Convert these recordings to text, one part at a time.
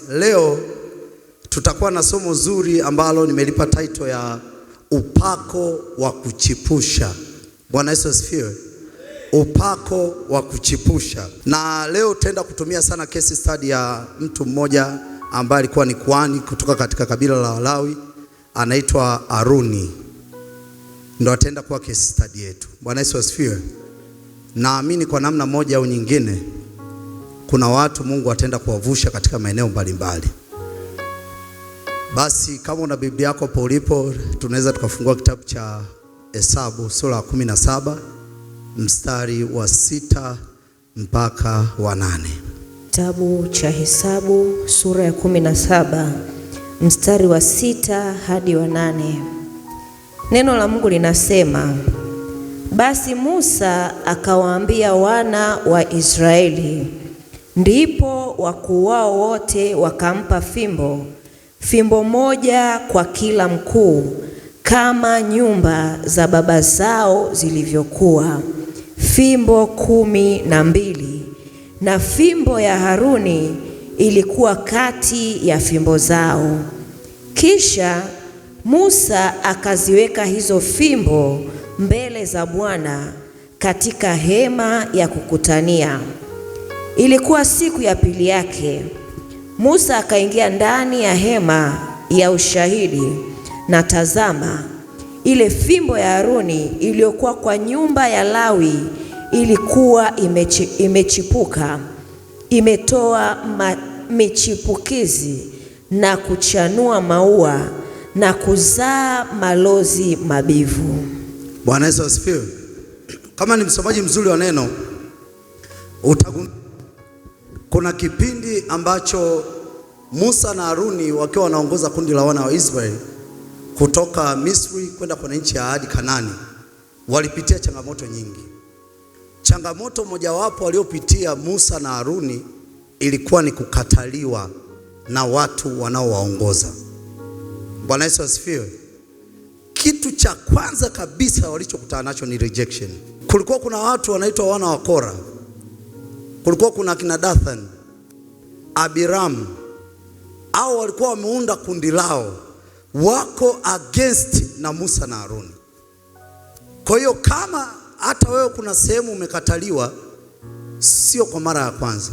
Leo tutakuwa na somo zuri ambalo nimelipa title ya upako wa kuchipusha. Bwana Yesu asifiwe. Upako wa kuchipusha. Na leo tutaenda kutumia sana case study ya mtu mmoja ambaye alikuwa ni kuhani kutoka katika kabila la Lawi, anaitwa Haruni. Ndio ataenda kuwa case study yetu. Bwana Yesu asifiwe. Naamini kwa namna moja au nyingine kuna watu Mungu ataenda kuwavusha katika maeneo mbalimbali. Basi kama una Biblia yako hapo ulipo, tunaweza tukafungua kitabu cha Hesabu sura ya 17 mstari wa 6 mpaka wa 8. Kitabu cha Hesabu sura ya 17 mstari wa 6 hadi wa 8. Neno la Mungu linasema, basi Musa akawaambia wana wa Israeli, ndipo wakuu wao wote wakampa fimbo moja kwa kila mkuu, kama nyumba za baba zao zilivyokuwa, fimbo 12, na fimbo ya Haruni ilikuwa kati ya fimbo zao. Kisha Musa akaziweka hizo fimbo mbele za Bwana katika hema ya kukutania. Ilikuwa siku ya pili yake. Musa akaingia ndani ya hema ya ushahidi, na tazama, ile fimbo ya Haruni iliyokuwa kwa nyumba ya Lawi ilikuwa imechipuka, imetoa michipukizi na kuchanua maua na kuzaa malozi mabivu. Bwana Yesu asifiwe. Kama ni msomaji mzuri wa neno, kuna kipindi ambacho Musa na Haruni wakiwa wanaongoza kundi la wana wa Israeli kutoka Misri kwenda kwenye nchi ya ahadi Kanaani, walipitia changamoto nyingi. Changamoto mojawapo waliopitia Musa na Haruni ilikuwa ni kukataliwa na watu wanaowaongoza. Bwana Yesu asifiwe. Kitu cha kwanza kabisa walichokutana nacho ni rejection. Kulikuwa kuna watu wanaitwa wana wa Kora. Kulikuwa kuna kina Dathan, Abiram, au walikuwa wameunda kundi lao, wako against na Musa na Haruni. Kwa hiyo kama hata wewe kuna sehemu umekataliwa, sio kwa mara ya kwanza.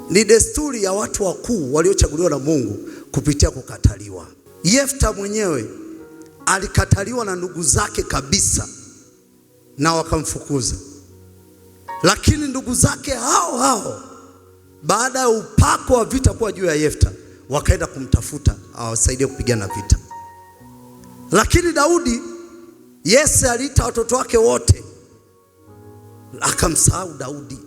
Ni desturi ya watu wakuu waliochaguliwa na Mungu kupitia kukataliwa. Yefta mwenyewe alikataliwa na ndugu zake kabisa na wakamfukuza. Lakini ndugu zake hao baada ya upako wa vita kuwa juu ya Yefta, wakaenda kumtafuta awasaidie kupigana vita. Lakini Daudi, Yese aliita watoto wake wote, akamsahau Daudi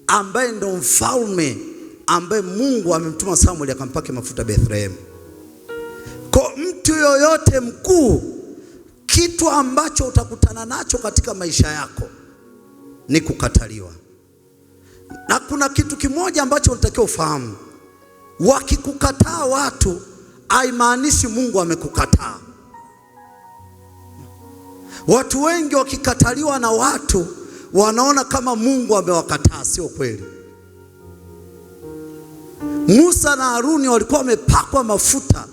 ambaye ndo mfalme ambaye Mungu amemtuma Samuel akampake mafuta Bethlehem. Kwa mtu yoyote mkuu, kitu ambacho utakutana nacho katika maisha yako ni kukataliwa. Na kuna kitu kimoja ambacho unatakiwa ufahamu. Wakikukataa watu, haimaanishi Mungu amekukataa. Watu wengi wakikataliwa na watu wanaona kama Mungu amewakataa. Sio kweli. Musa na Haruni walikuwa wamepakwa mafuta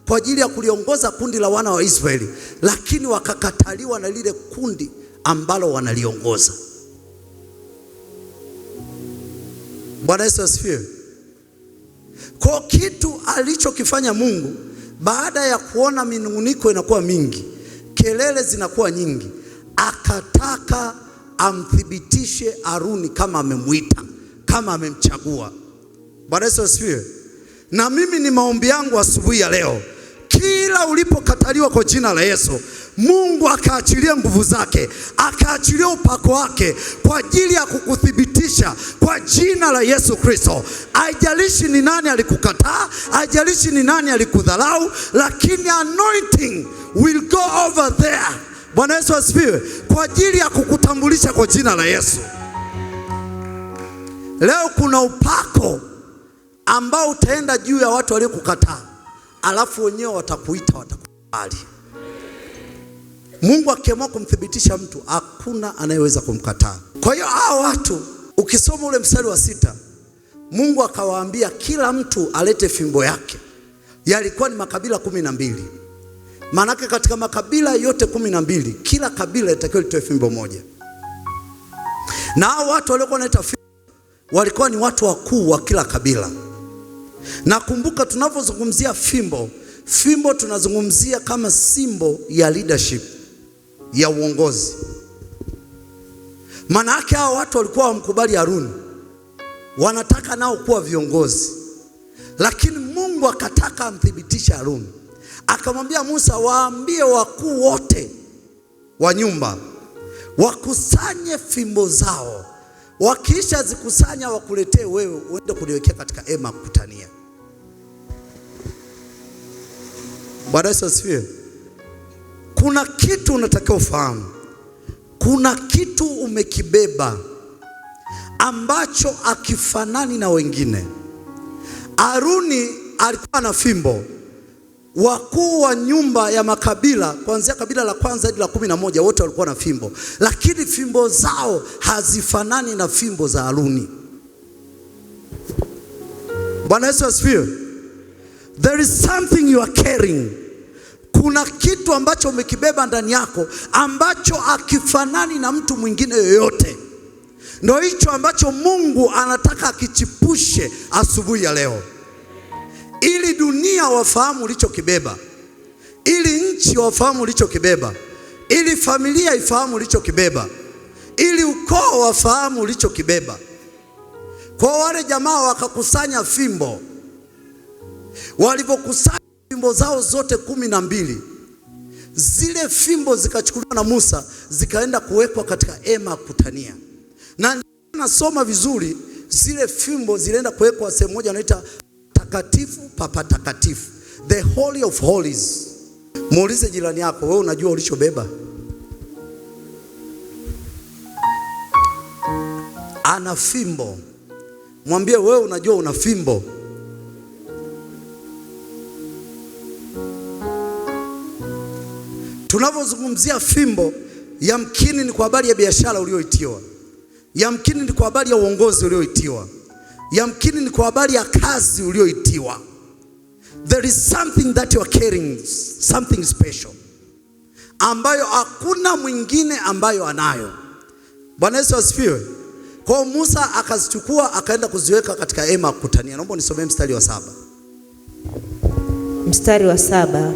kwa ajili ya kuliongoza kundi la wana wa Israeli, lakini wakakataliwa na lile kundi ambalo wanaliongoza. Bwana Yesu asifiwe. Kwa kitu alichokifanya Mungu, baada ya kuona minunguniko inakuwa mingi, kelele zinakuwa nyingi, akataka amthibitishe Haruni kama amemuita, kama amemchagua. Bwana Yesu asifiwe. Na mimi ni maombi yangu asubuhi ya leo, kila ulipokataliwa kwa jina la Yesu, Mungu akaachilia nguvu zake, akaachilia upako wake kwa ajili ya kukuthibitisha kwa jina la Yesu Kristo. Haijalishi ni nani alikukataa, haijalishi ni nani alikudharau, lakini anointing will go over there. Bwana Yesu asifiwe. Kwa ajili ya kukutambulisha kwa jina la Yesu. Leo kuna upako ambao utaenda juu ya watu waliokukataa, alafu wenyewe watakuita, watakubali. Mungu akiamua kumthibitisha mtu, hakuna anayeweza kumkataa. Kwa hiyo hao watu, ukisoma ule mstari wa 6, Mungu akawaambia kila mtu alete fimbo yake. Yalikuwa ni makabila 12. Maanake katika makabila yote 12, kila kabila litakiwa litoe fimbo moja. Na hao watu waliokuwa wanaleta fimbo walikuwa ni watu wakuu wa kila kabila. Na kumbuka, tunapozungumzia fimbo, fimbo tunazungumzia kama symbol ya leadership, ya uongozi. Maanake hao watu walikuwa wamkubali Haruni, wanataka nao kuwa viongozi. Lakini Mungu akataka amthibitishe Haruni. Akamwambia Musa, waambie wakuu wote wa nyumba wakusanye fimbo zao. Wakisha zikusanya wakuletee wewe, uende kuliwekea katika hema kukutania. Bwana Yesu asifiwe. Kuna kitu unatakiwa ufahamu. Kuna kitu umekibeba ambacho akifanani na wengine. Haruni alikuwa na fimbo. Wakuu wa nyumba ya makabila kuanzia kabila la kwanza hadi la 11 wote walikuwa na fimbo, lakini fimbo zao hazifanani na fimbo za Haruni. Bwana Yesu asifiwe. There is something you are carrying. Kuna kitu ambacho umekibeba ndani yako ambacho akifanani na mtu mwingine yoyote. Ndio hicho ambacho Mungu anataka akichipushe asubuhi ya leo, ili dunia wafahamu ulichokibeba, ili nchi wafahamu ulichokibeba, ili familia ifahamu ulichokibeba, ili ukoo wafahamu ulichokibeba. Kwa wale jamaa wakakusanya fimbo. Walipokusanya fimbo zao zote 12, zile fimbo zikachukuliwa na Musa zikaenda kuwekwa katika hema ya kukutania. Na nasoma vizuri, zile fimbo zilienda kuwekwa sehemu moja wanaita takatifu pa patakatifu, the holy of holies. Muulize jirani yako, wewe unajua ulichobeba? Ana fimbo. Mwambie, wewe unajua una fimbo. Tunapozungumzia fimbo, yamkini ni kwa habari ya biashara ulioitiwa, yamkini ni kwa habari ya uongozi ulioitiwa, yamkini ni kwa habari ya kazi ulioitiwa. There is something that you are carrying, something special, ambayo hakuna mwingine ambayo anayo. Bwana Yesu asifiwe. Kwa Musa akazichukua akaenda kuziweka katika hema kukutania. Naomba nisomee mstari wa 7. Mstari wa 7.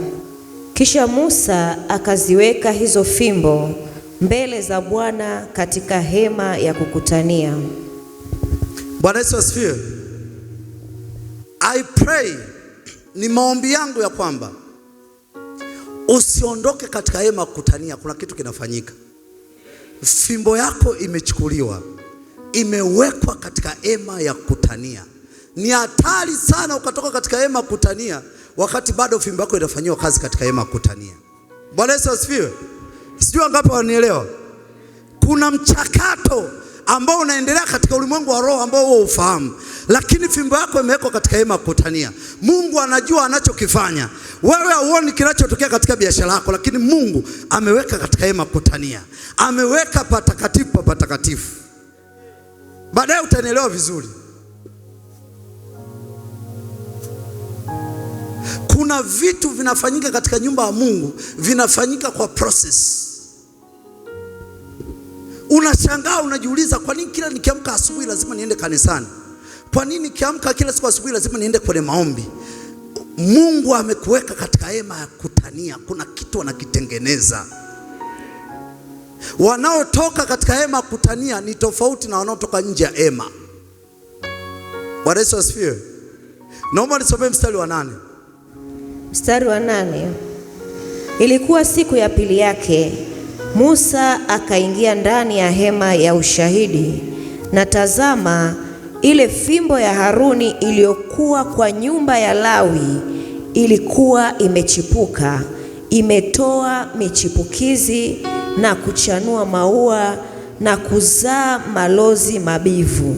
Kisha Musa akaziweka hizo fimbo mbele za Bwana katika hema ya kukutania. Bwana Yesu asifiwe. I pray, ni maombi yangu ya kwamba usiondoke katika hema kukutania. Kuna kitu kinafanyika. Fimbo yako imechukuliwa, imewekwa katika hema ya kukutania. Ni hatari sana ukatoka katika hema kukutania wakati bado fimbo yako inafanywa kazi katika hema kukutania. Bwana Yesu asifiwe. Sijui ngapi wanielewa. Kuna mchakato ambao unaendelea katika ulimwengu wa roho ambao wewe ufahamu, lakini fimbo yako imewekwa katika hema kukutania. Mungu anajua anachokifanya. Wewe hauoni kinachotokea katika biashara yako, lakini Mungu ameweka katika hema kukutania. Ameweka patakatifu pa patakatifu. Baadaye utanielewa vizuri. Kuna vitu vinafanyika katika nyumba ya Mungu, vinafanyika kwa process. Unashangaa, unajiuliza, kwa nini kila nikiamka asubuhi lazima niende kanisani? Kwa nini nikiamka kila siku asubuhi lazima niende kwenye maombi? Mungu amekuweka katika hema ya kukutania. Kuna kitu anakitengeneza. Wanaotoka katika hema ya kukutania ni tofauti na wanaotoka nje ya hema. Bwana Yesu asifiwe. Naomba nisome mstari wa 8. Mstari wa 8. Ilikuwa siku ya pili yake, Musa akaingia ndani ya hema ya ushahidi, na tazama, ile fimbo ya Haruni iliyokuwa kwa nyumba ya Lawi ilikuwa imechipuka, imetoa michipukizi na kuchanua maua na kuzaa malozi mabivu.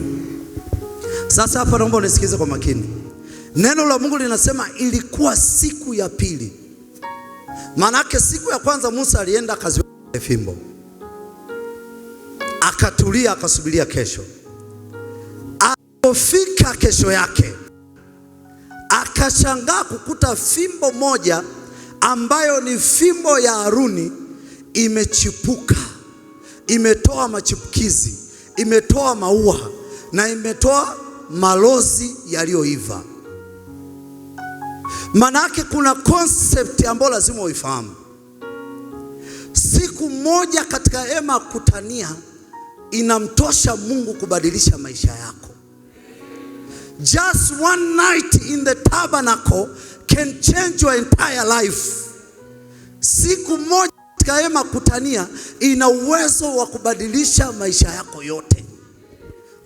Sasa hapa naomba unisikize kwa makini. Neno la Mungu linasema ilikuwa siku ya pili. Maanake siku ya kwanza Musa alienda akaziweka fimbo, akatulia akasubiria kesho. Ilipofika kesho yake, akashangaa kukuta fimbo moja ambayo ni fimbo ya Haruni imechipuka, imetoa machipukizi, imetoa maua na imetoa malozi yaliyoiva. Manake kuna concept ambayo lazima uifahamu. Siku moja katika hema kutania inamtosha Mungu kubadilisha maisha yako. Just one night in the tabernacle can change your entire life. Siku moja katika hema kutania ina uwezo wa kubadilisha maisha yako yote.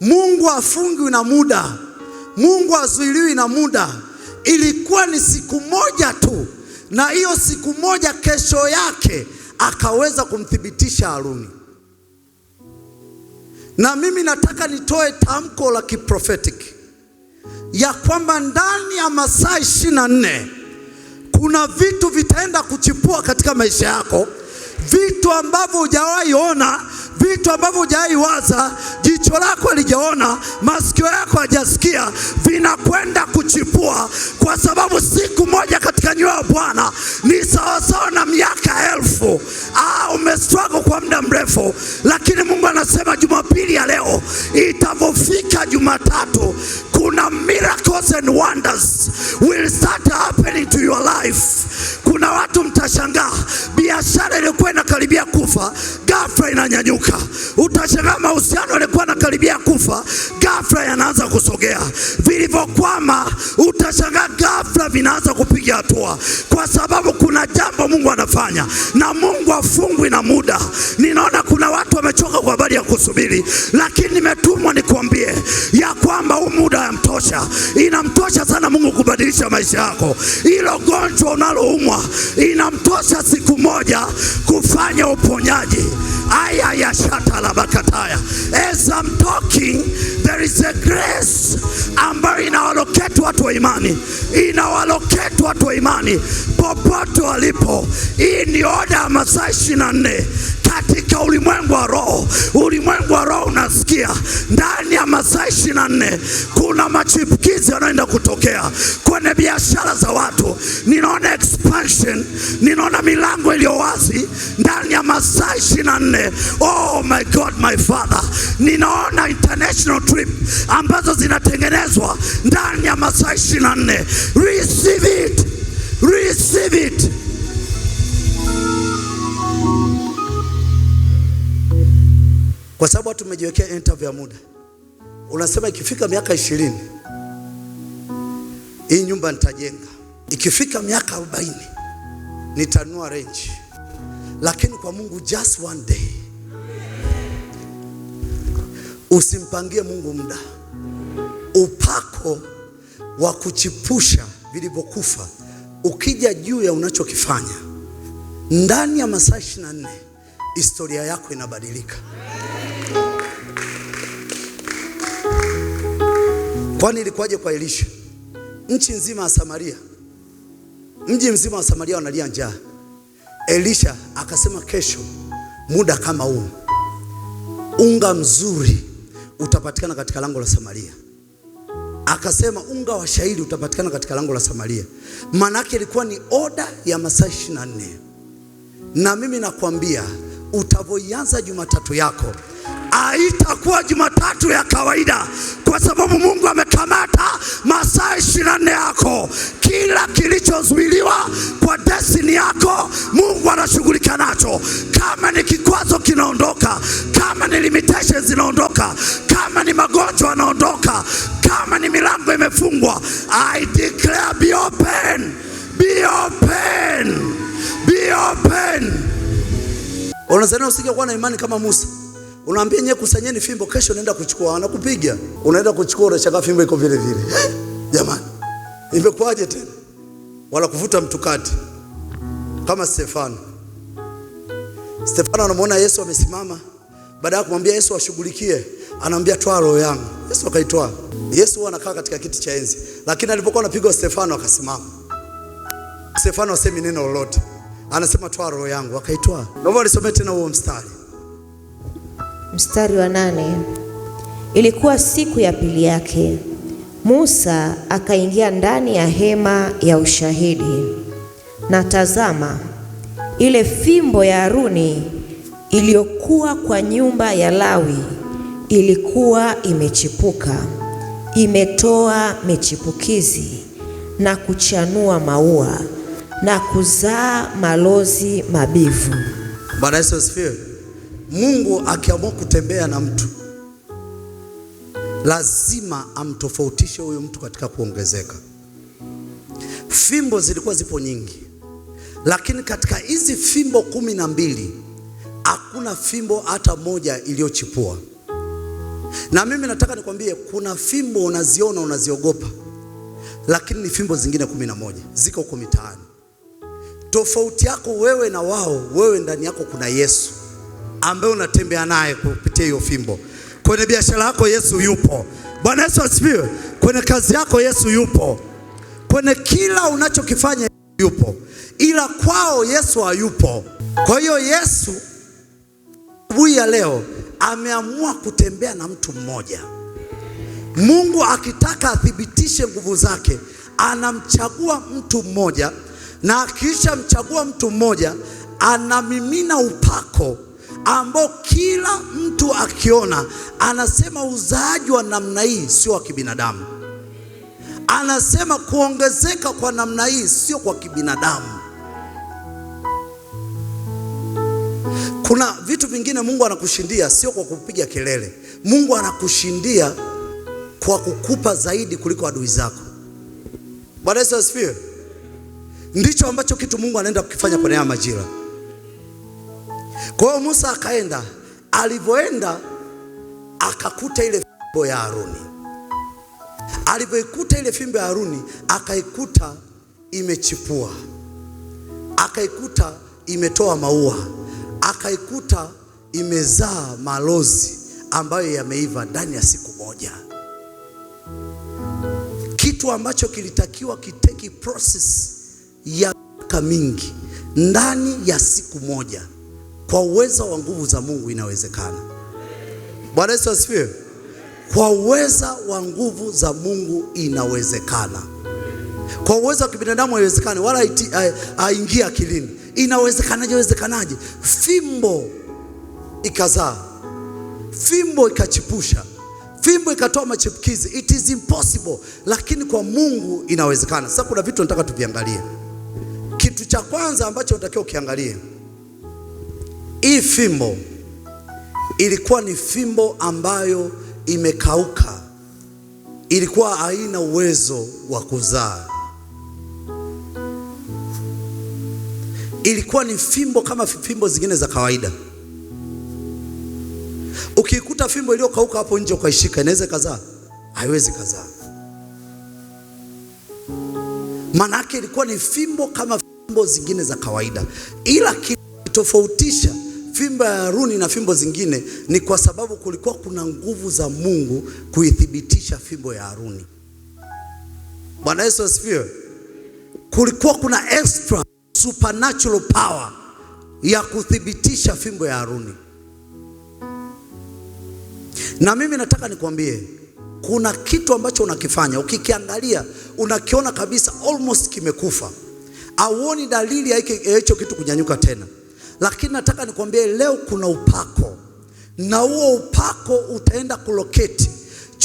Mungu afungwi na muda. Mungu azuiliwi na muda. Ilikuwa ni siku moja tu, na hiyo siku moja kesho yake akaweza kumthibitisha Haruni. Na mimi nataka nitoe tamko la kiprofetic ya kwamba ndani ya masaa 24 kuna vitu vitaenda kuchipua katika maisha yako, vitu ambavyo hujawahi ona, vitu ambavyo hujawahi waza, jicho lako halijaona, masikio yako hajasikia, vinakwenda kuchipua, kwa sababu siku moja katika nyua ya Bwana ni sawasawa na miaka 1000. Umestruggle kwa muda mrefu, lakini Mungu anasema Jumapili ya leo itavofika Jumatatu, kuna miracles and wonders will start happening to your life. Kuna watu mtashangaa, biashara ilikuwa inakaribia kufa, ghafla inanyanyuka. Utashangaa mahusiano yalikuwa yanakaribia kufa, ghafla yanaanza kusogea. Vilivyokwama utashangaa ghafla vinaanza kupiga hatua, kwa sababu kuna jambo Mungu anafanya, na Mungu afungwi na muda. Ninaona kuna watu wamechoka kwa habari ya kusubiri, lakini nimetumwa nikwambie ya kwamba huu muda yamtosha. Inamtosha sana Mungu kubadilisha maisha yako. Hilo gonjwa unaloumwa inamtosha siku moja kufanya uponyaji. Aya ya shata la bakataya. As I'm talking, there is a grace ambayo inawaloketi watu wa imani. Inawaloketi watu wa imani popote walipo. Hii ni oda ya masaa 24 katika ulimwengu wa roho. Ulimwengu wa roho unasikia ndani ya masaa 24 kuna machipukizi yanaenda kutokea kwenye biashara za watu. Ninaona expansion, ninaona milango iliyo wazi ndani ya masaa 24. Oh my God, my Father, ninaona international trip ambazo zinatengenezwa ndani ya masaa 24. Receive it, receive it. Kwa sababu tumejiwekea interview ya muda. Unasema ikifika miaka 20 hii nyumba nitajenga, ikifika miaka 40 nitanunua range. Lakini kwa Mungu just one day. Usimpangie Mungu muda. Upako wa kuchipusha vilivyokufa ukija juu ya unachokifanya ndani ya masaa 24, historia yako inabadilika. Kwani ilikuwaje kwa Elisha? Nchi nzima ya Samaria, mji mzima wa Samaria wanalia njaa. Elisha akasema kesho muda kama huu unga mzuri utapatikana katika lango la Samaria. Akasema unga wa shayiri utapatikana katika lango la Samaria. Manake ilikuwa ni oda ya masaa 24. Na mimi nakwambia utavoianza Jumatatu yako haitakuwa Jumatatu ya kawaida, kwa sababu Mungu amekamata masaa 24 yako. Kila kilichozuiliwa kwa destiny yako Mungu anashughulika nacho. Kama ni kikwazo kinaondoka, kama ni limitations zinaondoka, kama ni magonjwa yanaondoka, kama ni milango imefungwa. I declare be open, be open, be open. Unazania usije kuwa na imani kama Musa. Unaambia nyewe kusanyeni fimbo, kesho naenda kuchukua, anakupiga. Unaenda kuchukua, unachaka fimbo iko vile vile. Jamani, imekuwaje tena? Wala kuvuta mtukati kama Stefano. Stefano anamuona Yesu amesimama, baada ya kumwambia Yesu ashughulikie, anamwambia toa roho yangu. Yesu akaitoa. Yesu huwa anakaa katika kiti cha enzi, lakini alipokuwa anapigwa Stefano akasimama. Stefano asemi neno lolote, anasema toa roho yangu, akaitoa. Naomba nisome tena huo mstari. Mstari wa 8. Ilikuwa siku ya pili yake. Musa akaingia ndani ya hema ya ushahidi, na tazama, ile fimbo ya Haruni iliyokuwa kwa nyumba ya Lawi ilikuwa imechipuka, imetoa michipukizi na kuchanua maua na kuzaa malozi mabivu. Bwana Yesu asifiwe. Mungu akiamua kutembea na mtu, lazima amtofautishe huyo mtu katika kuongezeka. Fimbo zilikuwa zipo nyingi, lakini katika hizi fimbo 12 hakuna fimbo hata moja iliyochipua. Na mimi nataka nikwambie, kuna fimbo unaziona unaziogopa, lakini ni fimbo zingine 11 ziko huko mitaani. Tofauti yako wewe na wao, wewe ndani yako kuna Yesu ambaye unatembea naye kupitia hiyo fimbo. Kwenye biashara yako Yesu yupo. Bwana Yesu asifiwe. Kwenye kazi yako Yesu yupo. Kwenye kila unachokifanya yupo. Ila kwao Yesu hayupo. Kwa hiyo Yesu asubuhi ya leo ameamua kutembea na mtu mmoja. Mungu akitaka athibitishe nguvu zake, anamchagua mtu mmoja, na akisha mchagua mtu mmoja, anamimina upako ambao kila mtu akiona anasema uzaaji wa namna hii sio wa kibinadamu. Anasema kuongezeka kwa namna hii sio kwa kibinadamu. Kuna vitu vingine Mungu anakushindia sio kwa kupiga kelele. Mungu anakushindia kwa kukupa zaidi kuliko adui zako. Bwana Yesu asifiwe. Ndicho ambacho kitu Mungu anaenda kukifanya kwenye haya majira. Kwa hiyo Musa akaenda, alivyoenda akakuta ile fimbo ya Haruni. Alivyoikuta ile fimbo ya Haruni, akaikuta imechipua, akaikuta imetoa maua, akaikuta imezaa malozi ambayo yameiva ndani ya siku moja. Kitu ambacho kilitakiwa kiteki process ya miaka mingi, ndani ya siku moja, kwa uweza wa nguvu za Mungu inawezekana. Bwana Yesu asifiwe. Kwa uweza wa nguvu za Mungu inawezekana. Kwa uweza wa kibinadamu haiwezekani, wala haingia akilini. Inawezekanaje? Wezekanaje? Fimbo ikazaa, fimbo ikachipusha, fimbo ikatoa machipukizi. It is impossible, lakini kwa Mungu inawezekana. Sasa kuna vitu nataka tuviangalie. Kitu cha kwanza ambacho unatakiwa ukiangalie, hii fimbo ilikuwa ni fimbo ambayo imekauka, ilikuwa haina uwezo wa kuzaa. Ilikuwa ni fimbo kama fimbo zingine za kawaida. Ukikuta fimbo iliyokauka hapo nje ukaishika, inaweza kuzaa? Haiwezi kuzaa. Maana yake ilikuwa ni fimbo kama fimbo zingine za kawaida. Ila kitofautisha fimbo ya Haruni na fimbo zingine ni kwa sababu kulikuwa kuna nguvu za Mungu kuithibitisha fimbo ya Haruni. Bwana Yesu asifiwe. Kulikuwa kuna extra supernatural power ya kuthibitisha fimbo ya Haruni. Na mimi nataka nikwambie, kuna kitu ambacho unakifanya, ukikiangalia unakiona kabisa almost kimekufa. Hauoni dalili ya hicho kitu kunyanyuka tena. Lakini nataka nikwambie leo kuna upako, na huo upako utaenda kuloketi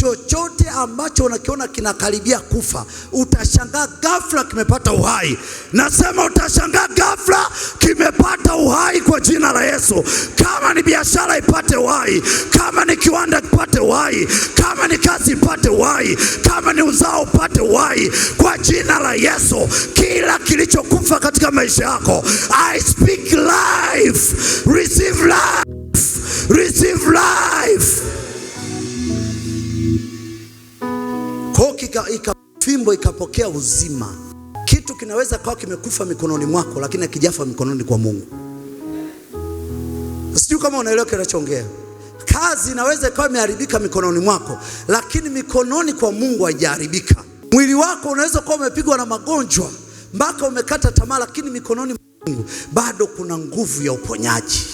chochote ambacho unakiona kinakaribia kufa. Utashangaa ghafla kimepata uhai. Nasema utashangaa ghafla kimepata uhai kwa jina la Yesu. Kama ni biashara ipate uhai, kama ni kiwanda kipate uhai, kama ni kazi ipate uhai, kama ni uzao upate uhai kwa jina la Yesu. Kila kilichokufa katika maisha yako, I speak life. Receive life. Receive life. Fimbo ikapokea uzima. Kitu kinaweza kuwa kimekufa mikononi mwako, lakini hakijafa mikononi kwa Mungu. Sijui kama unaelewa kinachoongea. Kazi inaweza kuwa imeharibika mikononi mwako, lakini mikononi kwa Mungu haijaharibika. Mwili wako unaweza kuwa umepigwa na magonjwa mpaka umekata tamaa, lakini mikononi mwa Mungu bado kuna nguvu ya uponyaji.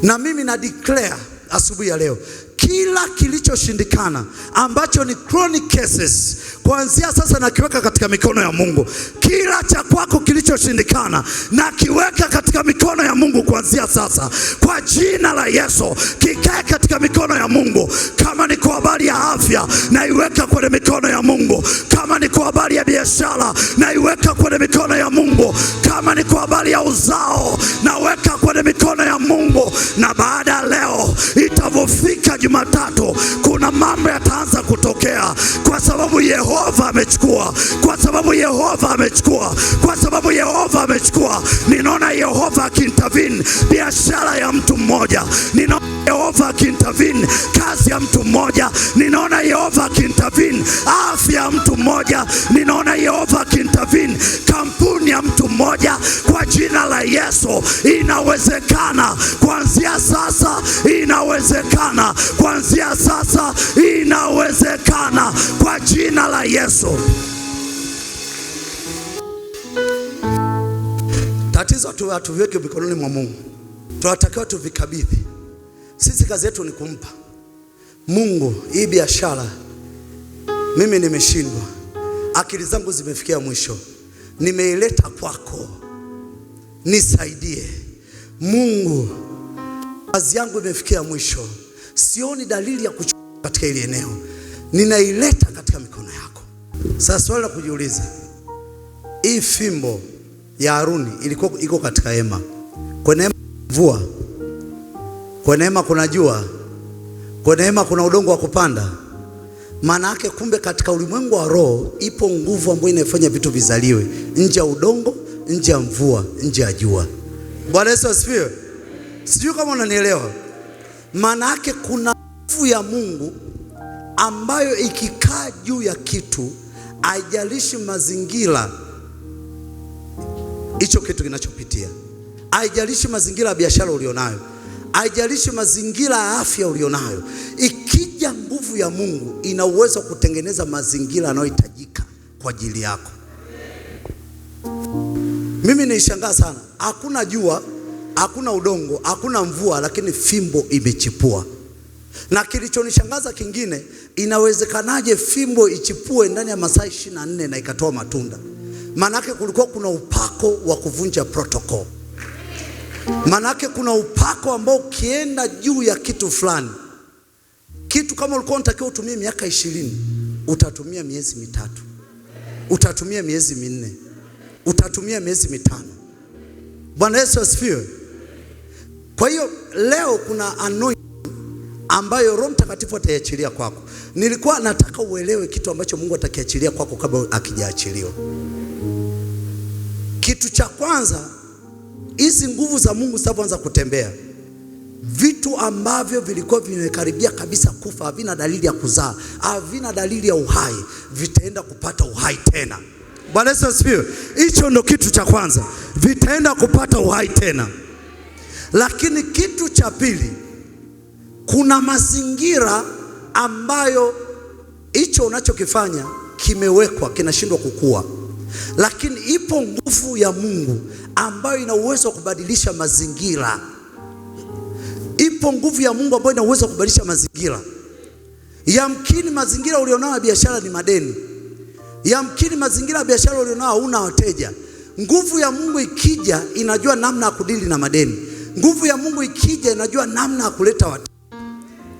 Na mimi na declare asubuhi ya leo, kila kilichoshindikana ambacho ni chronic cases, kuanzia sasa nakiweka katika mikono ya Mungu. Kila cha kwako kilichoshindikana nakiweka katika mikono ya Mungu kuanzia sasa, kwa jina la Yesu. Kikae katika mikono ya Mungu. Kama ni kwa habari ya afya, naiweka kwenye mikono ya Mungu. Kama ni kwa habari ya biashara, naiweka kwenye mikono ya Mungu. Kama ni kwa habari ya uzao, naweka kwenye mikono ya Mungu. Na baada ya leo, itavofika Jumatatu, kuna mambo yataanza kutokea, kwa sababu Yehova amechukua, kwa sababu Yehova amechukua, kwa sababu Yehova amechukua. Ninaona Yehova akintervene biashara ya mtu mmoja. Ninaona Yehova akintervene kazi ya mtu mmoja. Ninaona Yehova akintervene afya ya mtu mmoja. Ninaona Yehova akintervene kampuni ya mtu mmoja. Kwa jina la Yesu, inawezekana kuanzia sasa, inawezekana kuanzia sasa, inawezekana kwa jina la Yesu. Tatizo tu hatuweke mikononi mwa Mungu. Tunatakiwa tuvikabidhi. Sisi kazi yetu ni kumpa Mungu. Hii biashara mimi nimeshindwa, akili zangu zimefikia mwisho, nimeileta kwako, nisaidie Mungu. Kazi yangu imefikia mwisho, sioni dalili ya kuchukua katika ile eneo, ninaileta katika mikono yako. Sasa swali la kujiuliza, hii fimbo ya Haruni iko katika hema. Kwenye hema mvua, kwenye hema kuna jua, kwenye hema kuna udongo wa kupanda. Maana yake kumbe katika ulimwengu wa roho ipo nguvu ambayo inafanya vitu vizaliwe, nje ya udongo, nje ya mvua, nje ya jua. Bwana Yesu asifiwe. Sijui kama unanielewa. Maana yake kuna nguvu ya Mungu ambayo ikikaa juu ya kitu, haijalishi mazingira hicho kitu kinachopitia, haijalishi mazingira ya biashara ulionayo, haijalishi mazingira ya afya ulionayo, ikija nguvu ya Mungu ina uwezo kutengeneza mazingira yanayohitajika kwa ajili yako. Mimi nishangaa sana, hakuna jua, hakuna udongo, hakuna mvua, lakini fimbo imechipua. Na kilichonishangaza kingine, inawezekanaje fimbo ichipue ndani ya masaa 24 na ikatoa matunda? Manake kulikuwa kuna upako wa kuvunja protocol. Manake kuna upako ambao ukienda juu ya kitu fulani, kitu kama ulikuwa unatakiwa utumie miaka 20, utatumia miezi 3, utatumia miezi 4, utatumia miezi 5. Bwana Yesu asifiwe. Kwa hiyo leo kuna anointing ambayo Roho Mtakatifu ataiachilia kwako. Nilikuwa nataka uelewe kitu ambacho Mungu atakiachilia kwako kabla akijaachiliwa. Kitu cha kwanza, hizi nguvu za Mungu zitaanza kutembea, vitu ambavyo vilikuwa vimekaribia kabisa kufa, havina dalili ya kuzaa, havina dalili ya uhai, vitaenda kupata uhai tena. Bwana Yesu asifiwe. Hicho ndo kitu cha kwanza, vitaenda kupata uhai tena. Lakini kitu cha pili, kuna mazingira ambayo hicho unachokifanya kimewekwa kinashindwa kukua, lakini ipo nguvu ya Mungu ambayo ina uwezo wa kubadilisha mazingira. Ipo nguvu ya Mungu ambayo ina uwezo wa kubadilisha mazingira. Yamkini mazingira ulionao ya biashara ni madeni. Yamkini mazingira ya biashara ulionao huna wateja. Nguvu ya Mungu ikija inajua namna ya kudili na madeni. Nguvu ya Mungu ikija inajua namna ya kuleta wateja.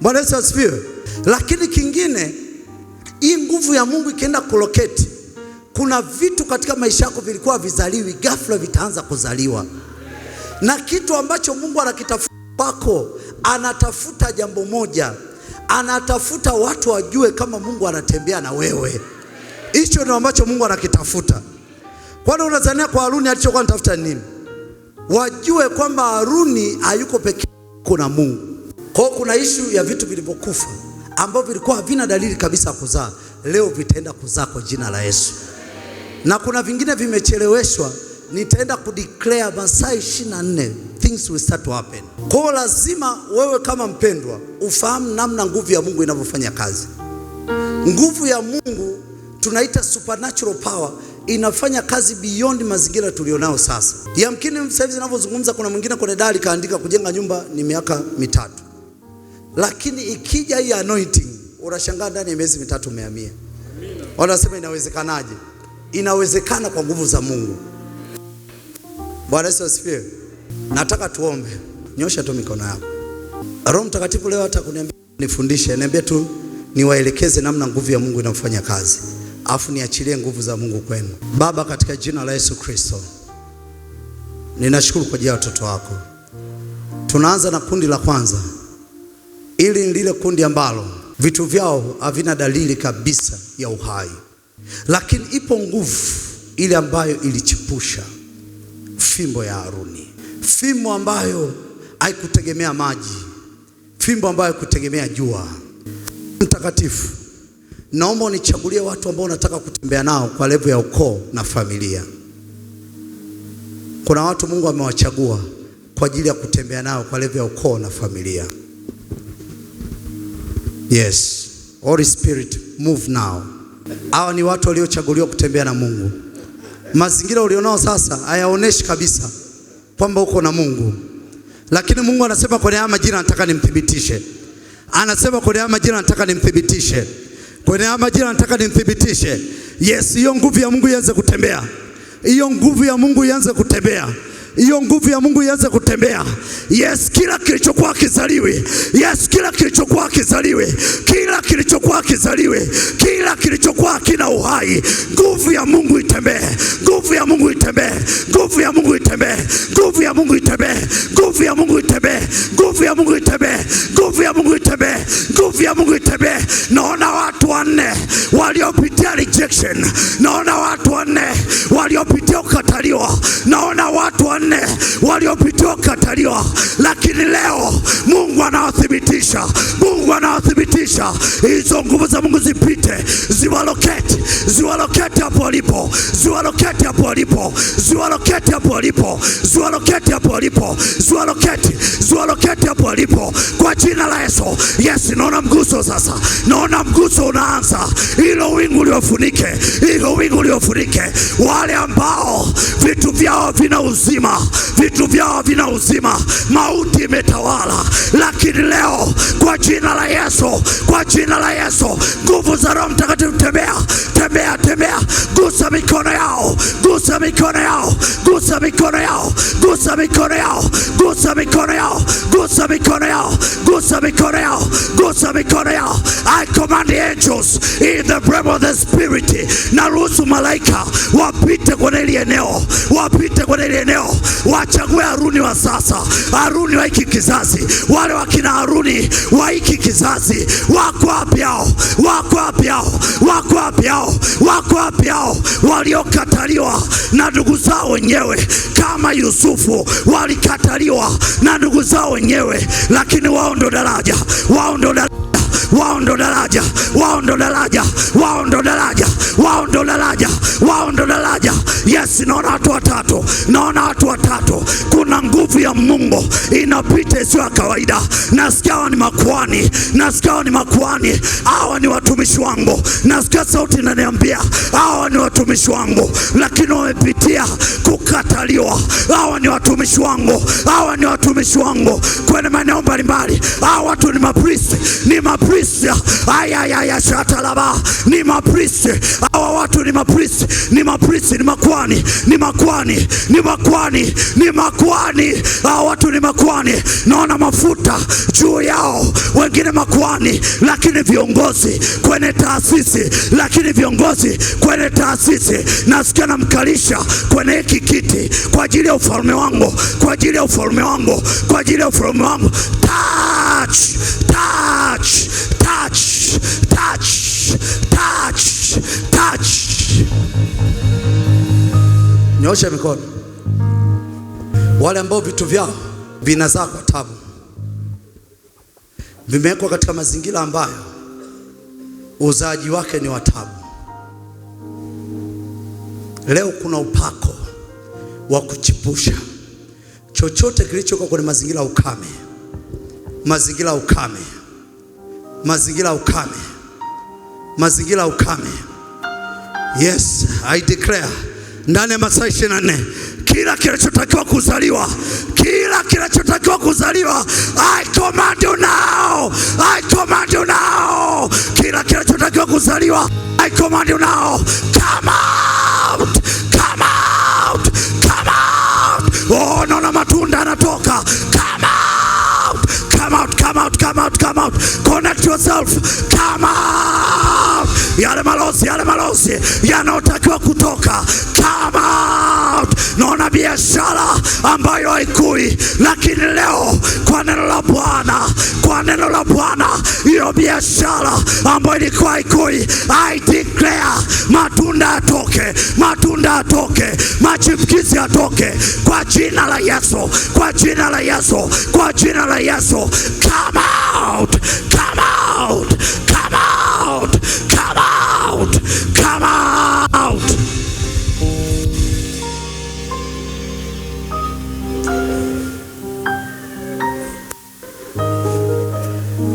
Bwana Yesu asifiwe. Lakini kingine, hii nguvu ya Mungu ikienda kuloketi, kuna vitu katika maisha yako vilikuwa vizaliwi, ghafla vitaanza kuzaliwa. Na kitu ambacho Mungu anakitafuta kwako, anatafuta jambo moja, anatafuta watu wajue kama Mungu anatembea na wewe. Hicho ndio ambacho Mungu anakitafuta. Kwani unadhania kwa Haruni alichokuwa anatafuta nini? Wajue kwamba Haruni hayuko pekee, kuna Mungu. Kwa kuna issue ya vitu vilivyokufa ambavyo vilikuwa havina dalili kabisa kuzaa, leo vitaenda kuzaa kwa jina la Yesu. Na kuna vingine vimecheleweshwa, nitaenda kudeclare masaa 24, things will start to happen. Kwa lazima wewe kama mpendwa ufahamu namna nguvu ya Mungu inavyofanya kazi. Nguvu ya Mungu tunaita supernatural power, inafanya kazi beyond mazingira tulionao sasa. Yamkini sasa hivi ninavyozungumza kuna mwingine kwenye dari kaandika kujenga nyumba ni miaka 3. Lakini ikija hii anointing, unashangaa ndani ya miezi mitatu umehamia. Wanasema inawezekanaje? Inawezekana kwa nguvu za Mungu. Bwana Yesu asifiwe. Nataka tuombe. Nyosha tu mikono yako. Roho Mtakatifu leo hata kuniambia nifundishe, niambie tu niwaelekeze namna nguvu ya Mungu inafanya kazi. Afu niachilie nguvu za Mungu kwenu. Baba, katika jina la Yesu Kristo, ninashukuru kwa ajili ya watoto wako. Tunaanza na kundi la kwanza. Ili lile kundi ambalo vitu vyao havina dalili kabisa ya uhai, lakini ipo nguvu ile ambayo ilichipusha fimbo ya Haruni, fimbo ambayo haikutegemea maji, fimbo ambayo haikutegemea jua. Mtakatifu, naomba unichagulie watu ambao unataka kutembea nao kwa level ya ukoo na familia. Kuna watu Mungu amewachagua kwa ajili ya kutembea nao kwa level ya ukoo na familia. Yes, Holy Spirit, move now. Hawa ni watu waliochaguliwa kutembea na Mungu. Mazingira ulionao sasa hayaoneshi kabisa kwamba uko na Mungu. Lakini Mungu anasema kwenye haya majira nataka nimthibitishe. Anasema kwenye haya majira nataka nimthibitishe. Kwenye haya majira nataka nimthibitishe. Yes, hiyo nguvu ya Mungu ianze kutembea. Hiyo nguvu ya Mungu ianze kutembea. Hiyo nguvu ya Mungu ianze kutembea. Yes, kila kilichokuwa kizaliwe. Yes, kila kilichokuwa kizaliwe. Kila kilichokuwa kizaliwe. Kila kilichokuwa kina uhai. Nguvu ya Mungu itembee. Nguvu ya Mungu itembee. Nguvu ya Mungu itembee. Nguvu ya Mungu itembee. Nguvu ya Mungu itembee. Nguvu ya Mungu itembee. Nguvu ya Mungu itembee. Nguvu ya Mungu itembee. Naona watu wanne waliopitia rejection. Naona watu wanne waliopitia kukataliwa. Naona watu wanne waliopitia kukataliwa, lakini leo Mungu anawathibitisha. Mungu anawathibitisha. Hizo nguvu za Mungu zipite, ziwaloketi, ziwaloketi hapo walipo, ziwaloketi hapo walipo, ziwaloketi hapo walipo, ziwaloketi hapo walipo, ziwaloketi, ziwaloketi hapo walipo kwa jina la Yesu. Yes, naona mguso sasa. Naona mguso unaanza. Hilo wingu liofunike, hilo wingu liofunike wale ambao vitu vyao vina uzima, vitu vyao vina uzima. Mauti imetawala, lakini leo kwa jina la Yesu, kwa jina la Yesu, nguvu za Roho Mtakatifu tembea, tembea, tembea. Gusa mikono yao, gusa mikono yao, gusa mikono yao, gusa mikono yao, gusa mikono yao, gusa mikono yao, gusa mikono yao, gusa mikono yao. I command the angels in the realm of the spirit. Na ruhusu malaika wapite kwenye ile eneo, wapite kwenye ile eneo. Wachague Haruni wa sasa, Haruni wa hiki kizazi. Wale wakina Haruni wa hiki kizazi wako wapi hao? Wako wapi hao? Wako wapi hao? Wako wapi hao waliokataliwa na ndugu zao wenyewe? Kama Yusufu walikataliwa na ndugu zao wenyewe, lakini wao ndo daraja, wao ndo daraja, wao ndo daraja, wao ndo daraja, wao ndo daraja, wao ndo daraja, wao ndo daraja. Yes, naona watu watatu, naona watu watatu. Kuna nguvu ya Mungu inapita isiyo ya kawaida. Nasikia hawa ni makuhani, nasikia hawa ni makuhani. Hawa ni watumishi wangu. Nasikia sauti inaniambia hawa ni watumishi wangu, lakini wamepitia kukataliwa. Hawa ni watumishi wangu, hawa ni watumishi wangu kwenye maeneo mbalimbali. Hawa watu ni mapristi, ni mapristi. Aya shatalaba, ni mapristi. Hawa watu ni mapristi, ni mapristi, ni makuhani, ni makuhani, ni makuhani, ni makuhani. Hawa watu ni makuhani. Naona mafuta juu yao. Wengine makuhani, lakini viongozi kwenye taasisi, lakini viongozi kwenye taasisi. Nasikia namkalisha kwenye hiki kiti kwa ajili ya ufalme wangu, kwa ajili ya ufalme wangu, kwa ajili ya ufalme wangu. Touch, touch, touch, touch, touch, touch. Nyosha mikono. Wale ambao vitu vyao vinazaa kwa tabu, vimewekwa katika mazingira ambayo uzaaji wake ni wa tabu. Leo kuna upako wa kuchipusha chochote kilichokuwa kwenye mazingira ya ukame, mazingira ya ukame, mazingira ya ukame, mazingira ya ukame. Yes, I declare ndani ya masaa 24 kila kinachotakiwa kuzaliwa, kila kinachotakiwa kuzaliwa, I command you now, kuzaliwa, I command you now, come out, come out, come out. Oh, naona matunda yanatoka, come out, come out, come out, come out, come out. Connect yourself, come out. Yale malozi yanayotakiwa kutoka, come out. Naona biashara ambayo haikui, lakini leo kwa neno la Bwana, hiyo biashara ambayo ilikuwa haikui, I declare matunda yatoke, machipukizi yatoke kwa jina la Yesu, kwa jina la Yesu, kwa jina la Yesu. Come out, come out, come out, come out, come out.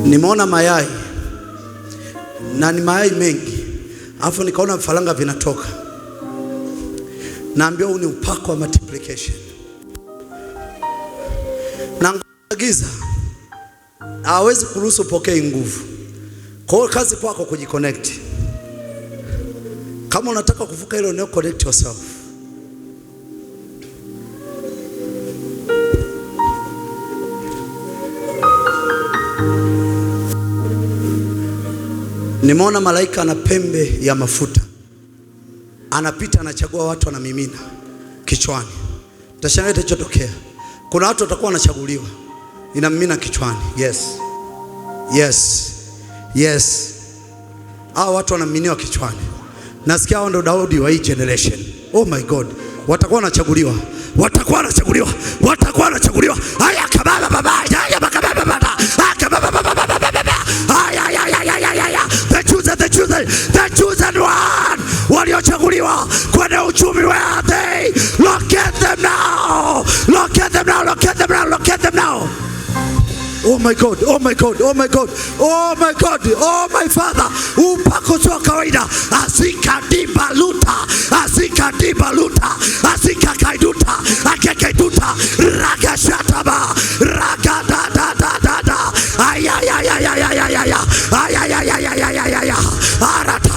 Nimeona mayai na ni mayai mengi, alafu nikaona vifaranga vinatoka. Naambia huu ni upako wa multiplication. Na giza hawezi kuruhusu pokea nguvu. Kwa hiyo kazi kwako kujiconnect. Kama unataka kuvuka hilo eneo, connect yourself. Nimeona malaika ana pembe ya mafuta, anapita anachagua watu, anamimina kichwani. Tashangaa kitachotokea. Kuna watu watakuwa wanachaguliwa, inamimina kichwani. Yes. Hao watu wanamiminiwa kichwani. Nasikia hao ndo Daudi wa hii generation. Oh my God. Watakuwa wanachaguliwa. Haya kababa baba, haya bakababa baba. Akababa baba. The chosen one. Waliochaguliwa kwenye uchumi wa ardhi. Locate them now. Oh my God. Oh my Father. Upako sio kawaida. Asika dibaluta. Asika kaiduta. Akekaiduta. Ragashataba. Ragadadadadada. Ayayayayayayaya. Arata.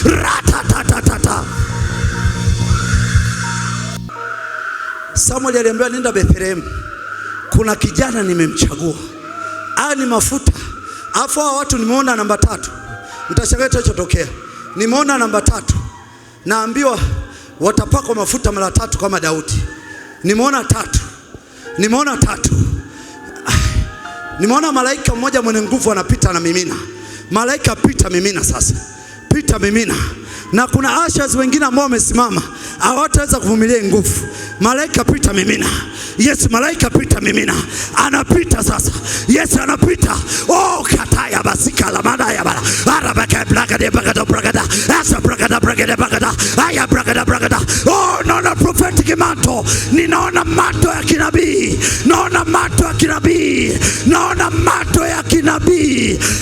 Ratatata. Samuel aliambiwa nenda Bethlehem. Kuna kijana nimemchagua. Haya ni mafuta. Alafu hao watu nimeona namba 3. Nitashangaa kitachotokea. Nimeona namba 3. Naambiwa watapakwa mafuta mara 3 kama Daudi. Nimeona 3. Nimeona malaika mmoja mwenye nguvu anapita na mimina. Malaika pita mimina sasa. Pita mimina. Na kuna ushers wengine ambao wamesimama, hawataweza kuvumilia nguvu. Malaika pita mimina. Yes, malaika pita mimina. Anapita sasa. Yes, anapita. Oh, kataya basika la mada ya bara. Arabaka bragada. Asa bragada. Aya bragada. Oh, naona prophetic manto. Ninaona manto ya kinabii.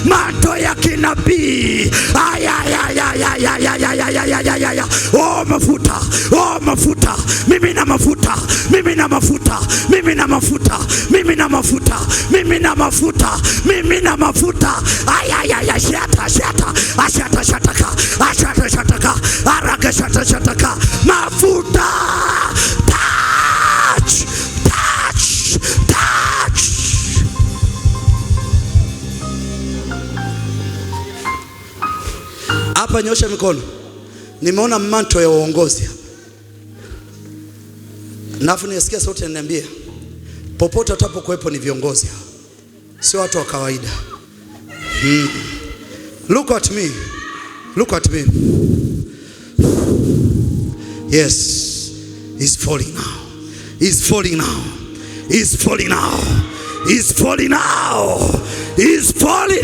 Manto ya kinabii. Aya. Oh, mafuta. Mimi na mafuta. Aya. Shataka. Araga shataka. Mafuta. Touch. Hapa nyosha mikono. Nimeona manto ya uongozi. Nafu nisikia sauti inaniambia popote atapokuwepo ni viongozi. Sio watu wa kawaida. Look at me. Yes. He's falling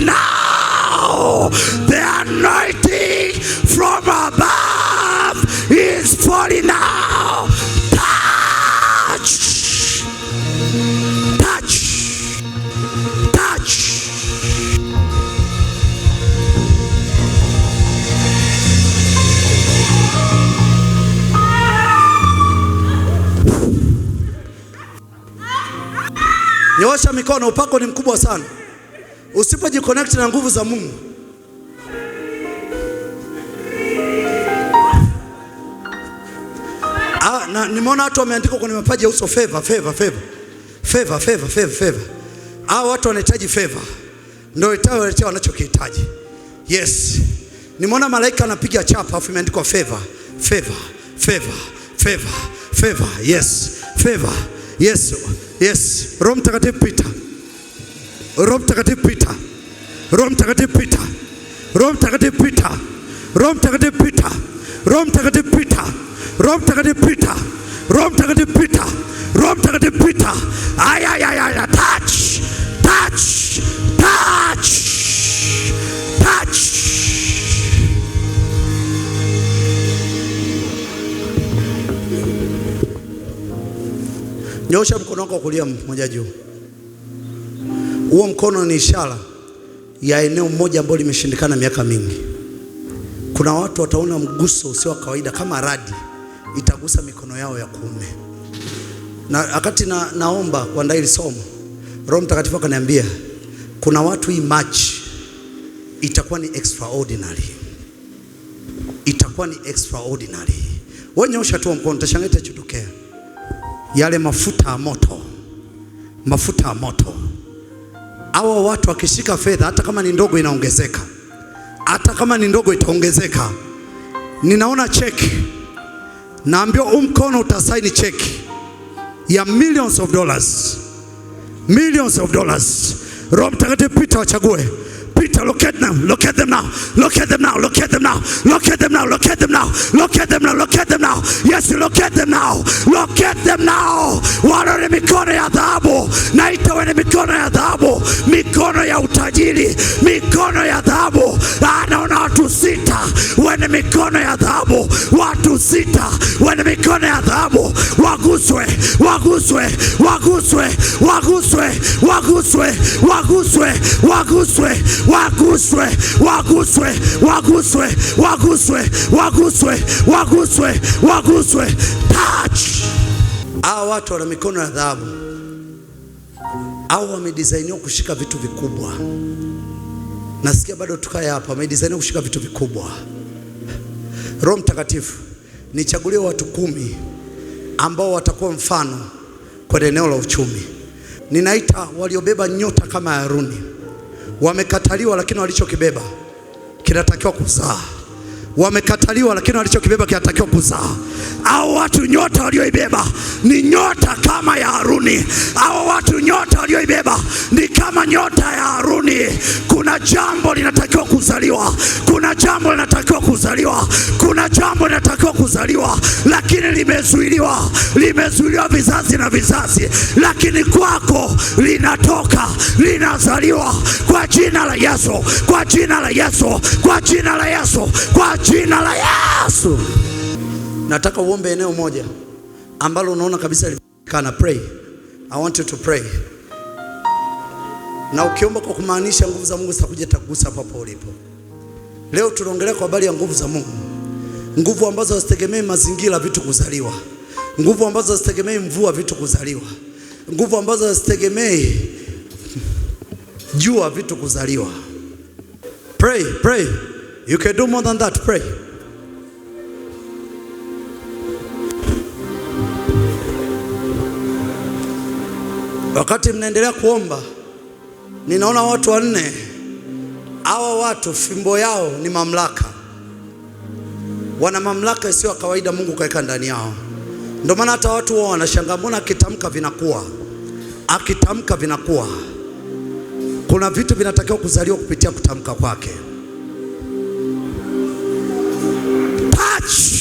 now. The anointing from above is falling now. Touch. Nyosha mikono, upako ni mkubwa sana. Usipojiconnect na nguvu za Mungu, na nimeona watu wameandika kwenye mapaji ya uso favor. Hao watu wanahitaji favor, ndio itawaletea wanachokihitaji. Yes, nimeona malaika anapiga chapa afu imeandikwa favor. Yes, favor. Yes. Roho Mtakatifu pita. Roho Mtakatifu pita. Roho Mtakatifu pita. Roho Mtakatifu pita. Roho Mtakatifu pita. Roho Mtakatifu pita. Roho Mtakatifu pita. Roho Mtakatifu pita. Roho Mtakatifu pita. Ay. Touch. Nyosha mkono wako kulia mmoja juu. Huo mkono ni ishara ya eneo moja ambalo limeshindikana miaka mingi. Kuna watu wataona mguso usio kawaida kama radi itagusa mikono yao ya kuume. Na wakati naomba kuandaa hili somo, Roho Mtakatifu akaniambia kuna watu hii March itakuwa ni extraordinary. Itakuwa ni extraordinary. Wewe nyosha tu mkono, utashangaa itachotokea. Yale mafuta ya moto. Hawa watu wakishika fedha, hata kama ni ndogo inaongezeka. Hata kama ni ndogo itaongezeka. Ninaona cheki. Naambia mkono utasaini cheki ya millions of dollars. Roho Mtakatifu pita wachague. Peter, locate them now. Yes, locate them now. Wana mikono ya dhahabu. Naita wana mikono ya dhahabu, mikono ya utajiri, mikono ya dhahabu. Naona watu 6 wana mikono ya dhahabu, watu 6 wana mikono ya dhahabu. Waguswe. Touch. Hawa watu wana mikono ya dhahabu. Hao wamedesigniwa kushika vitu vikubwa. Nasikia bado tukae hapa, wamedesigniwa kushika vitu vikubwa. Roho Mtakatifu, nichagulie watu 10 ambao watakuwa mfano kwa eneo la uchumi. Ninaita waliobeba nyota kama Haruni. Wamekataliwa lakini walichokibeba kinatakiwa kuzaa. Wamekataliwa lakini walichokibeba kinatakiwa kuzaa. Hao watu nyota walioibeba ni nyota kama ya Haruni. Hao watu nyota walioibeba ni kama nyota ya Haruni. Kuna jambo linatakiwa kuzaliwa, lakini limezuiliwa vizazi na vizazi, lakini kwako linazaliwa kwa jina la Yesu. Nataka uombe eneo moja ambalo unaona kabisa kana pray. I want you to pray. Na ukiomba kwa kumaanisha nguvu za Mungu zitakuja kukugusa hapo ulipo. Leo tunaongelea kwa habari ya nguvu za Mungu. Nguvu ambazo hazitegemei mazingira vitu kuzaliwa. Nguvu ambazo hazitegemei mvua vitu kuzaliwa. Nguvu ambazo hazitegemei jua vitu kuzaliwa. Pray. You can do more than that. Pray. Wakati mnaendelea kuomba, ninaona watu 4. Hawa watu fimbo yao ni mamlaka. Wana mamlaka isiyo kawaida Mungu kaeka ndani yao. Ndio maana hata watu wao wanashangaa mbona akitamka vinakuwa. Kuna vitu vinatakiwa kuzaliwa kupitia kutamka kwake. Touch.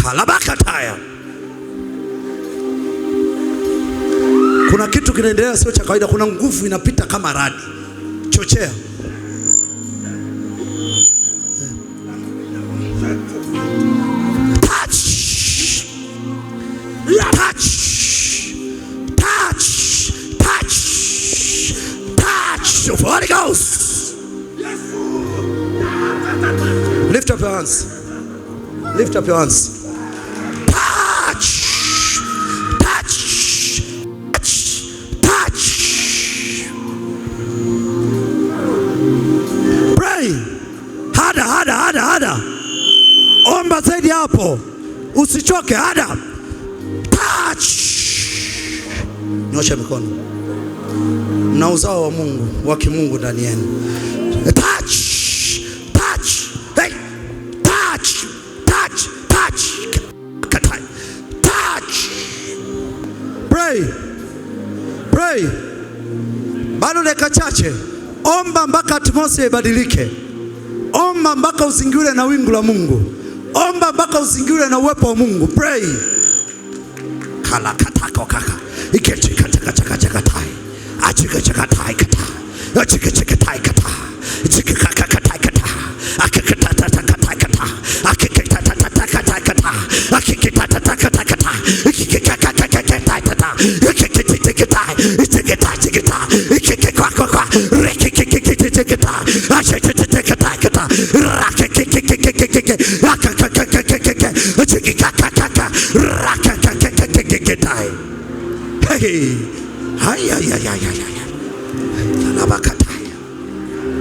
Kalabakataya. Kuna kitu kinaendelea sio cha kawaida. Kuna nguvu inapita kama radi. Chochea. Touch. Holy Ghost. up your hands. Lift up your hands. Touch. Touch. Touch. Touch. Pray. Hada. Omba zaidi hapo. Usichoke. Hada. Touch. Nyosha mikono. Mna uzao wa Mungu, wa kimungu ndani yenu. Touch. Touch. Hey. Touch. Touch. Touch. Touch. Pray. Pray. Bado dakika chache. Omba mpaka atmosphere ibadilike. Omba mpaka uzingirwe na wingu la Mungu. Omba mpaka uzingirwe na uwepo wa Mungu. Pray. Kala katako kaka. Iketi kataka tai. Achika tai kata. Achika tai kata. Achika kata kata. Akikata kata kata. Akikata kata kata. Akikata kata kata. Ikikata kata kata.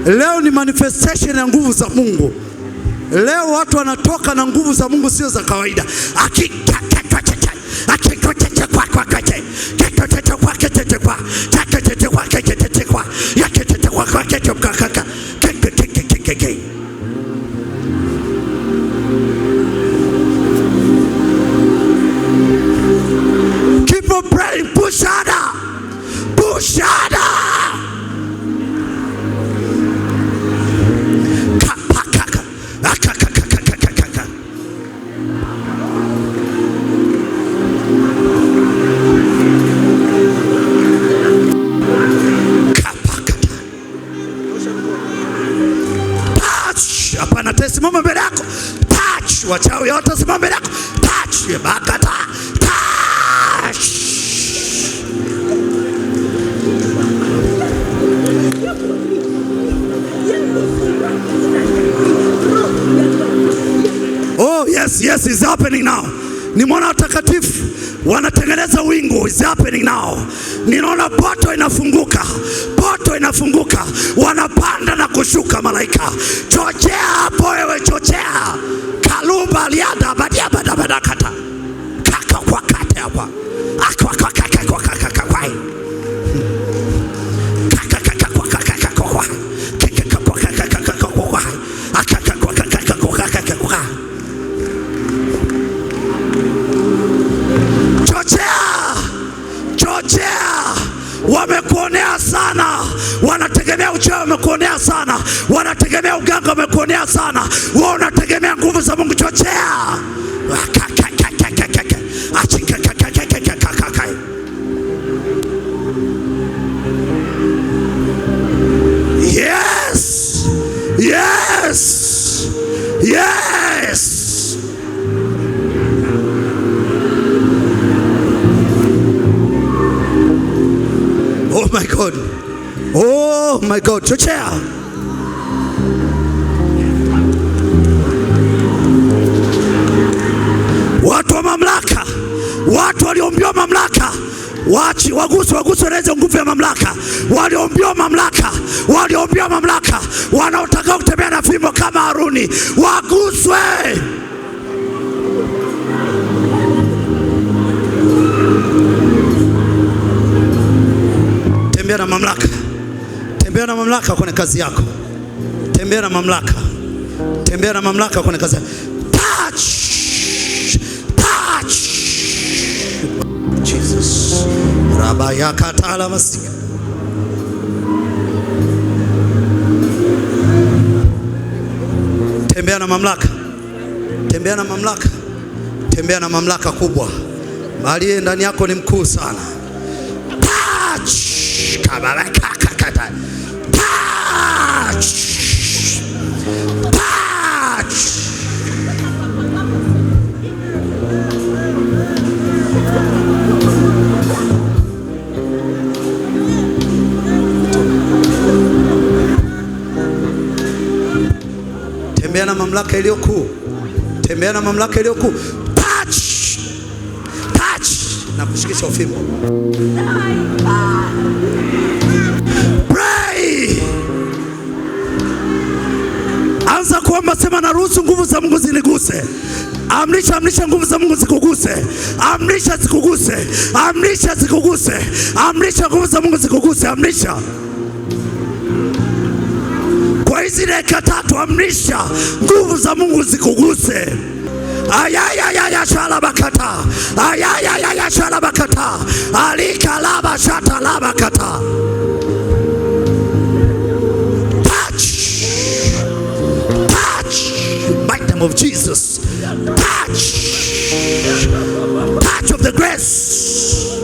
Leo ni manifestation ya nguvu za Mungu. Leo watu wanatoka na nguvu za Mungu sio za kawaida. Keep on praying. Push harder. Push harder. Hapana, simama mbele yako. Touch. Wachawi wote simama mbele yako. Touch. Bakata. Touch. Oh yes, it's happening now. Nimeona watakatifu wanatengeneza wingu. It's happening now. Ninaona poto inafunguka. Wanapanda na kushuka malaika. Chochea hapo wewe, chochea. Kalumba liada badia badakata. Kaka kwa kate hapa. Akwa kwa kaka kwa kaka kwa. Kaka kwa kaka kwa. Kaka kwa kaka kwa. Akaka kwa kaka kwa. Chochea. Wamekuonea sana. Wanategemea uchawi, wamekuonea sana. Wanategemea uganga, wamekuonea sana. Wewe unategemea nguvu za Mungu. Chochea. Yes. Yes. Yes. Oh my God. Oh my God. Chochea. Watu wa mamlaka. Watu walioombiwa mamlaka. Waguswe na hizo nguvu ya mamlaka. Walioombiwa mamlaka. Wanaotaka kutembea na fimbo kama Haruni. Waguswe. Tembea na mamlaka kwenye kazi yako. Tembea na mamlaka kwenye kazi yako. Touch. Jesus. Rabaya katala masika. Tembea na mamlaka kubwa. Aliye ndani yako ni mkuu sana. Touch. Tembea na mamlaka iliyo kuu. Tembea na mamlaka iliyo kuu. Touch. Touch. Na kushikisha ufimbo. Pray. Anza kuomba, sema naruhusu nguvu za Mungu ziniguse. Amrisha nguvu za Mungu zikuguse. Amrisha zikuguse. Amrisha zikuguse. Amrisha nguvu za Mungu zikuguse. Amrisha. Kwa hizi dakika 3 amrisha nguvu za Mungu zikuguse. Ayayaya shalabakata. Ayayaya shalabakata. Alika laba shata labakata. Touch. Touch. By the name of Jesus. Touch. Touch of the grace.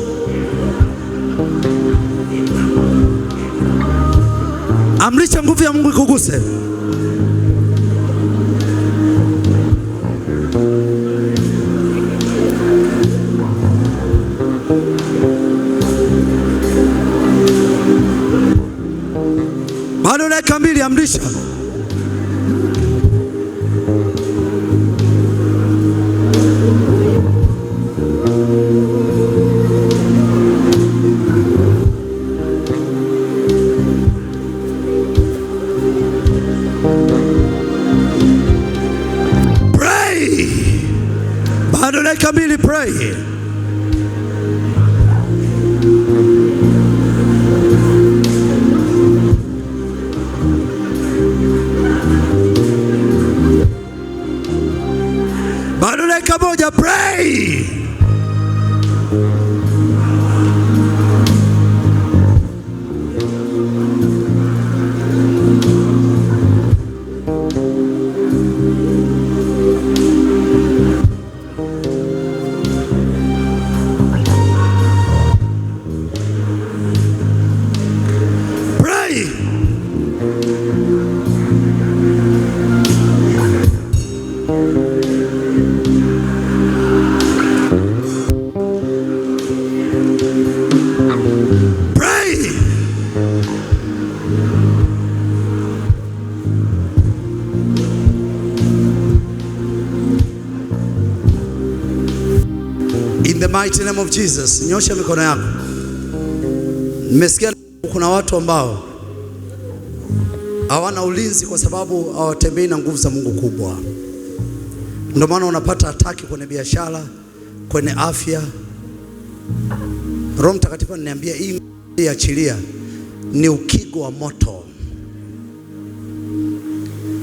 Amrisha nguvu ya Mungu ikuguse. Bado dakika 2, amrisha. Bado dakika 2, pray. Bado dakika 1, pray. In the mighty name of Jesus. Nyosha mikono yako. Nimesikia kuna watu ambao hawana ulinzi kwa sababu hawatembei na nguvu za Mungu kubwa. Ndio maana unapata ataki kwenye biashara, kwenye afya. Roho Mtakatifu ananiambia hii iachilia ni ukigo wa moto.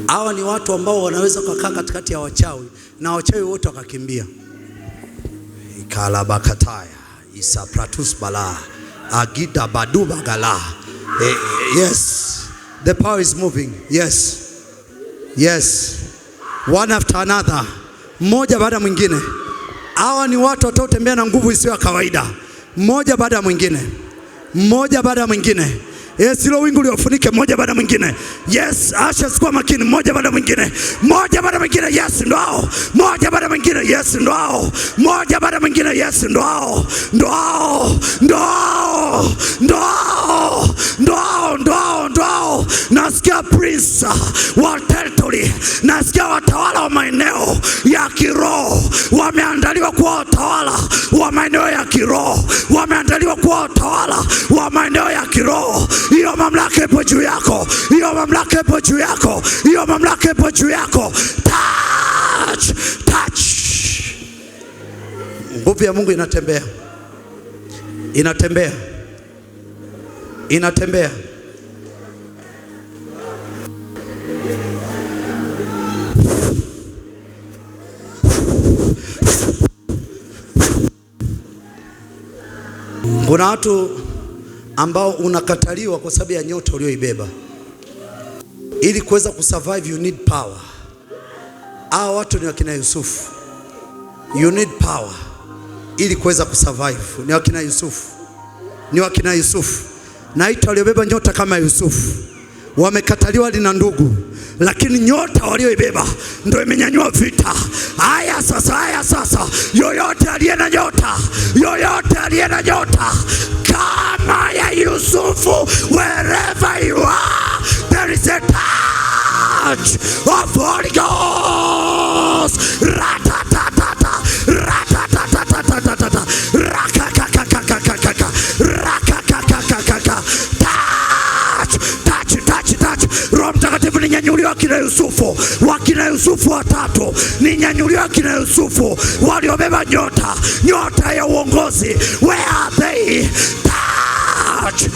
Hawa ni watu ambao wanaweza kukaa katikati ya wachawi na wachawi wote wakakimbia. Kalabakataya isa pratus bala agida baduba gala. Yes, the power is moving. Yes, yes, one after another, mmoja baada mwingine. Hawa ni watu wataotembea na nguvu isiyo ya kawaida, mmoja baada mwingine, mmoja baada mwingine. Yes, hilo wingu liofunike mmoja baada mwingine. Yes, asha sikuwa makini, mmoja baada mwingine. Mmoja baada mwingine, yes, ndo hao. Mmoja baada mwingine, yes, ndo hao. Mmoja baada mwingine, yes, ndo hao. Ndo hao. Ndo hao. Ndo hao. Ndo hao. Ndo hao. Ndo hao. Nasikia prince wa territory. Nasikia watawala wa maeneo ya kiroho. Wameandaliwa kuwa watawala wa maeneo ya kiroho. Wameandaliwa kuwa watawala wa maeneo ya kiroho. Hiyo mamlaka ipo juu yako. Hiyo mamlaka ipo juu yako. Hiyo mamlaka ipo juu yako. Touch. Touch. Nguvu ya Mungu inatembea. Inatembea. Inatembea. Kuna watu ambao unakataliwa kwa sababu ya nyota ulioibeba. Ili kuweza kusurvive you need power. Hao watu ni wakina Yusufu. You need power ili kuweza kusurvive. Ni wakina Yusufu. Ni wakina Yusufu. Na hata waliobeba nyota kama Yusufu wamekataliwa na ndugu, lakini nyota walioibeba ndio imenyanyua vita. Haya sasa, yoyote aliye na nyota, yoyote aliye na nyota kama ya Yusufu, wherever you are, there is a time. touch of Holy Ghost. Ratatatata, ratatatatata, rakakakakakakaka, rakakakakakaka. Touch. Roho Mtakatifu ni nyanyulio wakina Yusufu. Wakina Yusufu watatu ni nyanyulio wakina Yusufu waliobeba nyota ya uongozi. Where are they? Touch.